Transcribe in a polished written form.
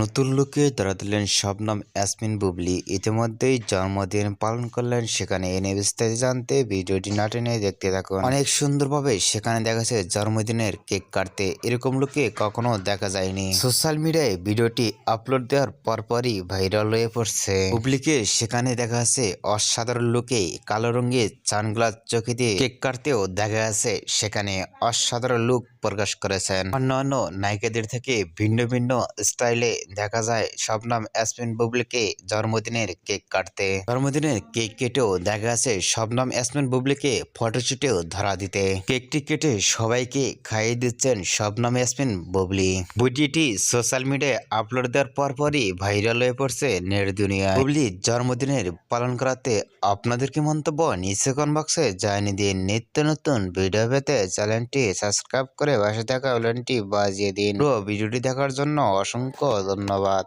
নতুন লুকে ধরা দিলেন শবনম ইয়াসমিন বুবলি। ইতিমধ্যেই জন্মদিন পালন করলেন সেখানে। এনে বিস্তারিত জানতে ভিডিওটি না টেনে দেখতে থাকুন। অনেক সুন্দরভাবে সেখানে দেখা যাচ্ছে জন্মদিনের কেক কাটতে, এরকম লুকে কখনো দেখা যায়নি। সোশ্যাল মিডিয়ায় ভিডিওটি আপলোড দেওয়ার পরপরই ভাইরাল হয়ে পড়ছে। বুবলিকে সেখানে দেখা যাচ্ছে অসাধারণ লুকে কালো রঙের সানগ্লাস চোখে দিয়ে কেক কাটতেও দেখা যাচ্ছে সেখানে অসাধারণ লুক প্রকাশ করেছেন। অন্যান্য নায়িকাদের থেকে ভিন্ন ভিন্ন স্টাইলে দেখা যায় শবনম ইয়াসমিন বুবলিকে জন্মদিনের কেক কাটতে। জন্মদিনের কেক কেটেও দেখা যাচ্ছে শবনম ইয়াসমিন বুবলিকে ফটোশুটেও ধরা দিতে। কেকটি কেটে সবাইকে খাইয়ে দিচ্ছেন শবনম ইয়াসমিন বুবলি। ভিডিওটি সোশ্যাল মিডিয়ায় আপলোড দেওয়ার পরপরই ভাইরাল হয়ে পড়ছে নেট দুনিয়ায়। বুবলির জন্মদিনের পালন করাতে আপনাদের কি মন্তব্য নিচে কমেন্ট বক্সে জানিয়ে দিন। নিত্য নতুন ভিডিও পেতে চ্যানেলটি সাবস্ক্রাইব করে পাশে থাকা বেলটি বাজিয়ে দিন। ভিডিওটি দেখার জন্য অসংখ্য ধন্যবাদ।